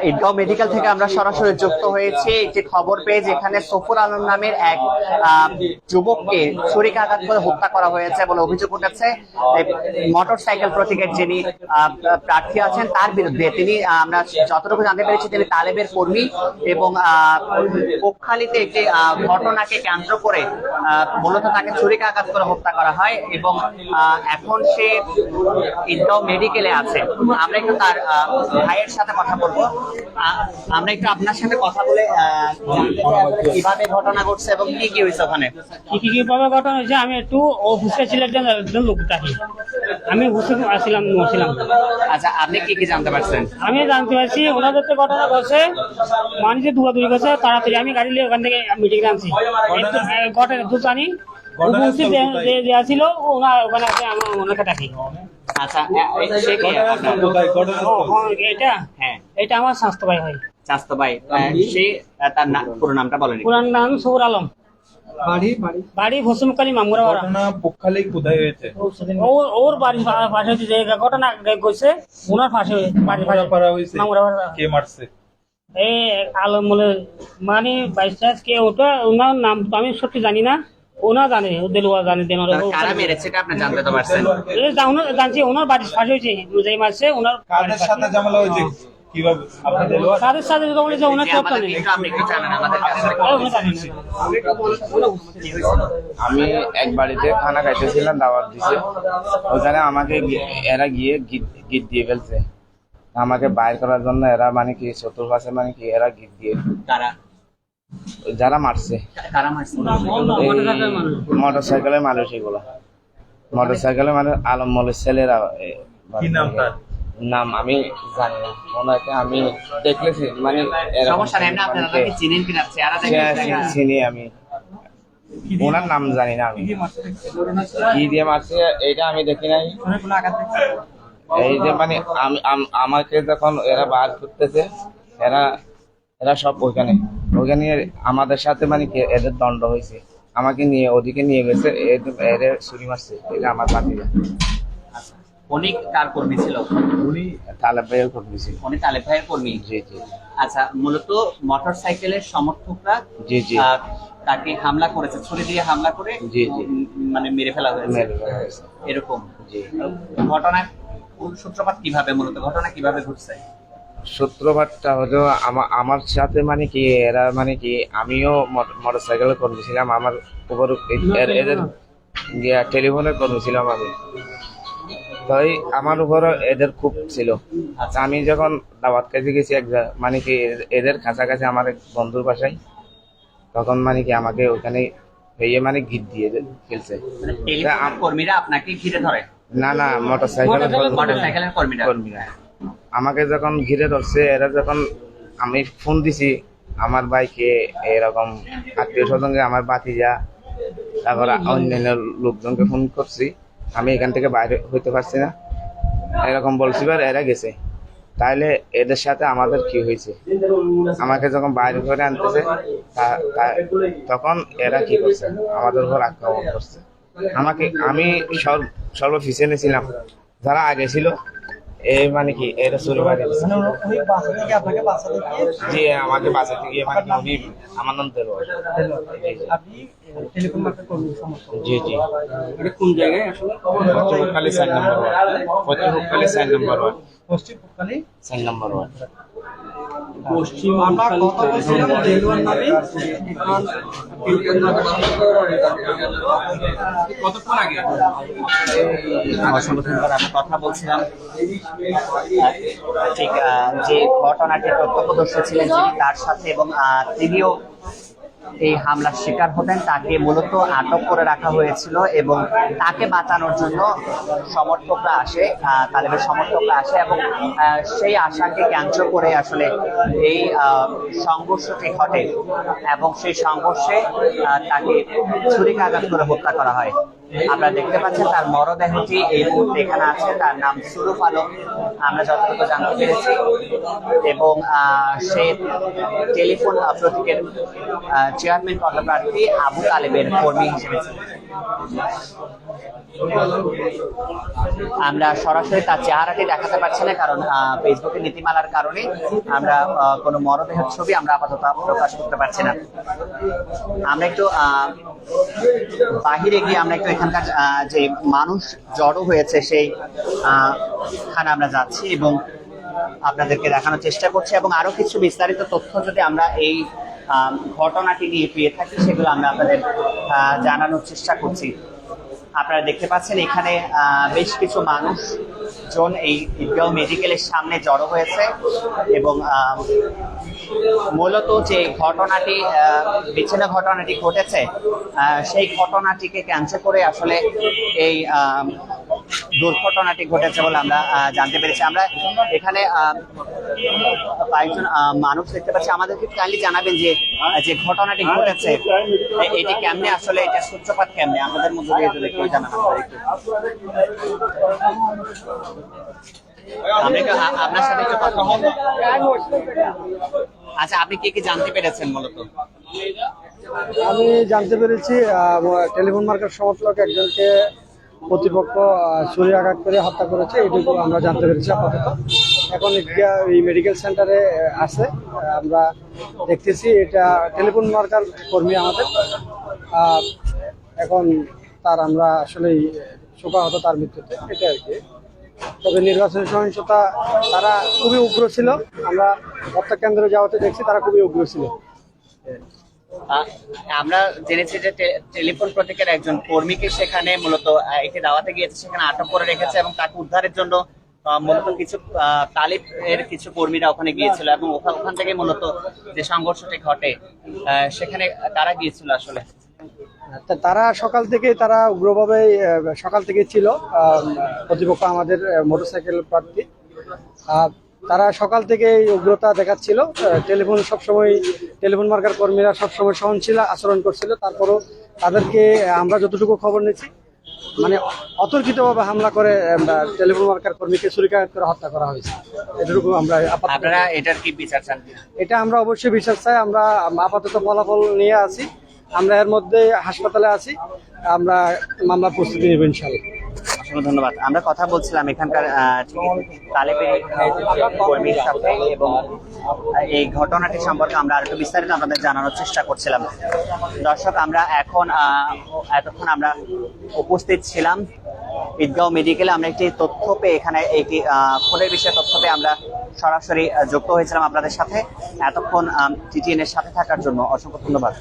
Eidgaon medical থেকে আমরা সরাসরি যুক্ত হয়েছি একটি খবর পেয়ে, যেখানে সফর আলম নামের এক যুবককে ছুরিকাঘাত করে হত্যা করা হয়েছে বলে অভিযোগ উঠেছে মোটরসাইকেল প্রতীকের যিনি প্রার্থী আছেন তার বিরুদ্ধে। তিনি, আমরা যতটুকু জানতে পেরেছি, তিনি তালেবের কর্মী এবং পক্ষালিতে একটি ঘটনাকে কেন্দ্র করে মূলত তাকে ছুরিকাঘাত করে হত্যা করা হয় এবং এখন সে ঈদগাঁও মেডিকেলে আছে। আমরা একটু তার ভাইয়ের সাথে কথা বলবো। আমরা একটু আপনার সাথে কথা বলে কিভাবে ঘটনা ঘটছে এবং কি কি হয়েছে ওখানে। কিভাবে ঘটনা হয়েছে, আমি একটু অফিসে ছিলাম, একজন লোক থাকি, আমি আসছিলাম। আচ্ছা, আপনি কি কি জানতে পারছেন? আমি জানতে পারছি ওনাদের তো ঘটনা ঘটছে, মানে যে দৌড়াদৌড়ি করছে তাড়াতাড়ি। আমি গাড়ি নিয়ে ওখান থেকে মিটিং আনছি, ঘটনা দু জানি দেওয়া ছিল ওখানে আছে, আমি ওনাকে ডাকি। আচ্ছা, সে কি এটা? হ্যাঁ, এটা আমার স্বাস্থ্য ভাই হয়। স্বাস্থ্য ভাই, সে তার পুরো নামটা বলেন। পুরো নাম সফর আলম, বাড়ি ভসুমকালী মামুরাপাড়া। পক্ষালেই কোথায় হয়েছে? ওর বাড়ির পাশে যে ঘটনা ঘটছে ওনার পাশে মামুরাপাড়া। কে মারছে? এই আলম বলে, মানে বাইশ কে ওটা, ওনার নাম তো আমি সত্যি জানি না, ওনা জানে, দেলুয়া জানে। কারা মেরেছে এটা আপনি জানতে তো পারছেন? জানছি ওনার বাড়ির পাশে হয়েছে, যে মারছে ওনার। কাদের সাথে ঝামেলা হয়েছে? কিভাবে? আপনি দেলুয়া তাদের সাথে বলেছে ওনার চোখটা নেই। আপনি কি জানেন আমাদের কাছে? আমি এক বাড়িতে খানা খাইতেছিলাম, দাওয়াত দিছে, ওখানে আমাকে এরা গিয়ে গিট দিয়ে ফেলছে। আমাকে বাইর করার জন্য এরা মানে কি চতুর্পাশে মানে কি এরা গিট দিয়ে, যারা মারছে মোটরসাইকেলের মানুষ, এগুলো মোটরসাইকেলের মানুষ আলম মলের ছেলেরা। কি নাম তার? নাম আমি জানি না, ওনাকে আমি দেখলেছি, মানে চিনি আমি, ওনার নাম জানি না। আমি কি দিয়ে মারছে এইটা আমি দেখি নাই। এই যে মানে আমাকে যখন এরা বার করতেছে, এরা সব ওইখানে আমাদের সাথে মানে কি এদের দণ্ড হয়েছে, আমাকে নিয়ে ওদিকে নিয়ে গেছে, এদের ছুরি মারছে। এটা আমার বাতিরা। উনি কার কর্মী ছিল? উনি তালেব ভাইয়ের কর্মী ছিল। উনি তালেব ভাইয়ের কর্মী? জি জি। আচ্ছা, মূলত মোটরসাইকেলের সমর্থকরা জি জি তাকে হামলা করেছে, ছুরি দিয়ে হামলা করে, জি জি, মানে মেরে ফেলা হয়েছে এরকম। জি, ঘটনা সূত্রপাত কিভাবে, মূলত ঘটনা কিভাবে ঘটছে? সূত্রপাতটা হলো আমার সাথে মানে কি এরা মানে কি, আমিও মোটরসাইকেলের কর্মী ছিলাম, আমার উপর এদের টেলিফোনের কর্মী ছিলাম আমি, তাই আমার উপর এদের খুব ছিল। আমি যখন দাওয়াত খাইতে গেছি মানে কি এদের কাছাকাছি আমার এক বন্ধুর বাসায়, তখন মানে কি আমাকে ওখানে হইয়ে মানে গিট দিয়ে ফেলছে। কর্মীরা আপনাকে ঘিরে ধরে? না না, মোটরসাইকেলের কর্মীরা আমাকে যখন ঘিরে ধরছে, এরা যখন আমি ফোন দিছি আমার ভাইকে, এরকম আত্মীয় স্বজনকে, আমার বাতিজা, তারপর অন্যান্য লোকজনকে ফোন করছি, আমি এখান থেকে বাইরে হইতে পারছি না, এরকম বলছি। এরা গেছে, তাইলে এদের সাথে আমাদের কি হয়েছে? আমাকে যখন বাইরে করে আনতেছে, তখন এরা কি করছে, আমাদের উপর আক্রমণ করছে। আমি সর্বপিছনে ছিলাম, যারা আগে ছিল এই মানে কি এরা চুরি মারি জি, আমাকে বাঁচাতে গিয়ে মানে কি উনি, আমার নাম দেলোয়ার। জি জি। কোন জায়গায় আসলে? পশ্চিমবঙ্গকালী 4 নম্বর ওয়ার্ড। পশ্চিমবঙ্গকালী 4 নম্বর ওয়ার্ড। পশ্চিমবঙ্গকালী 4 নম্বর ওয়ার্ড। আমরা কথা বলছিলাম দেলোয়ার নামে। কতক্ষণ আগে আমরা কথা বলছিলাম, ঠিক যে ঘটনাটি প্রত্যক্ষদর্শী ছিলেন যিনি, তার সাথে, এবং তিনিও এই হামলার শিকার হতেন। তাকে মূলত আটক করে রাখা হয়েছিল এবং তাকে বাঁচানোর জন্য সমর্থকরা আসে, তালেবের সমর্থকরা আসে, এবং সেই আশাকে কেন্দ্র করে আসলে এই সংঘর্ষটি ঘটে এবং সেই সংঘর্ষে তাকে ছুরিকাঘাত করে হত্যা করা হয়। আপনারা দেখতে পাচ্ছেন তার মরদেহটি এই মুহূর্তে এখানে আছে। তার নাম সুরুফ আলম, আমরা যতটুকু জানতে পেরেছি, এবং সে টেলিফোন প্রতীকের চেয়ারম্যান পদপ্রার্থী আবু তালেবের কর্মী হিসেবে ছিল। আমরা সরাসরি তার চেহারাটি দেখাতে পারছি না, কারণ ফেসবুকের নীতিমালার কারণে আমরা কোনো মরদেহের ছবি আমরা আপাতত প্রকাশ করতে পারছি না। আমরা একটু বাহিরে গিয়ে আমরা একটু এখানকার যে মানুষ জড়ো হয়েছে সেই খানে আমরা যাচ্ছি এবং আপনাদেরকে দেখানোর চেষ্টা করছি, এবং আরো কিছু বিস্তারিত তথ্য যদি আমরা এই ঘটনাটি নিয়ে পেয়ে থাকি সেগুলো আমরা আপনাদের জানানোর চেষ্টা করছি। আপনারা দেখতে পাচ্ছেন এখানে বেশ কিছু মানুষজন এই ঈদগাঁও মেডিকেলের সামনে জড়ো হয়েছে এবং মূলত যে ঘটনাটি বিচ্ছিন্ন ঘটনাটি ঘটেছে সেই ঘটনাটিকে ক্যান্সেল করে আসলে এই দুর্ঘটনাটি ঘটেছে বলে আমরা জানতে পেরেছি। আমরা এখানে কয়েকজন মানুষ দেখতে পাচ্ছি। আমাদেরকে কাইন্ডলি জানাবেন যে যে ঘটনাটি ঘটেছে এটি কেমনে, আসলে এটা সূত্রপাত কেমনে, আমাদের মধ্যে দিয়ে যদি কেউ জানান আমরা একটু আপনার সাথে একটু কথা বলবো। আচ্ছা, আপনি কি কি জানতে পেরেছেন মূলত? আমি জানতে পেরেছি টেলিফোন মার্কেট সমর্থক একজনকে প্রতিপক্ষ ছুরি আঘাত করে হত্যা করেছে, এইটুকু আমরা জানতে পেরেছি আপাতত। এখন এই মেডিকেল সেন্টারে আছে, আমরা দেখতেছি এটা টেলিফোন মার্কার কর্মী আমাদের। এখন তার আমরা আসলে শোকাহত তার মৃত্যুতে, এটা আর কি। তবে নির্বাচনী সহিংসতা তারা খুবই উগ্র ছিল, আমরা হত্যা কেন্দ্রে যাওয়াতে দেখছি তারা খুবই উগ্র ছিল। আমরা জেনেছি যে টেলিফোন প্রতীকের একজন কর্মীকে সেখানে মূলত একটি দাওয়াতে গিয়েছে, সেখানে আটক করে রেখেছে এবং তাকে উদ্ধারের জন্য মূলত কিছু তালিব এর কিছু কর্মীরা ওখানে গিয়েছিল এবং ওখান থেকে মূলত যে সংঘর্ষটি ঘটে সেখানে তারা গিয়েছিল। আসলে তারা সকাল থেকে তারা উগ্রভাবে সকাল থেকে ছিল প্রতিপক্ষ আমাদের মোটরসাইকেল প্রার্থী। তারা সকাল থেকে উগ্রতা দেখাচ্ছিল। টেলিফোন মার্কার কর্মীরা সবসময় সহনশীল আচরণ করছিল। তারপরও তাদেরকে আমরা যতটুকু খবর নিচ্ছি মানে অতর্কিতভাবে হামলা করে টেলিফোন মার্কার কর্মীকে ছুরিকাঘাত করে হত্যা করা হয়েছে, এটুকু আমরা। আপনারা এটার কি বিচার চান? এটা আমরা অবশ্যই বিচার চাই। আমরা আপাতত ফলাফল নিয়ে আছি, আমরা এর মধ্যে হাসপাতালে আছি, আমরা মামলা প্রস্তুতি নেব ইনশাআল্লাহ। অসংখ্য ধন্যবাদ। আমরা কথা বলছিলাম এখানকার তালেবের কর্মীর সাথে এবং এই ঘটনাটি সম্পর্কে আমরা আরেকটু বিস্তারিত আপনাদের জানানোর চেষ্টা করছিলাম। দর্শক, আমরা এতক্ষণ আমরা উপস্থিত ছিলাম ঈদগাঁও মেডিকেলে। আমরা একটি তথ্য পেয়ে এখানে একটি খুনের বিষয়ে তথ্য পেয়ে আমরা সরাসরি যুক্ত হয়েছিলাম আপনাদের সাথে। এতক্ষণ টিটিএন এর সাথে থাকার জন্য অসংখ্য ধন্যবাদ।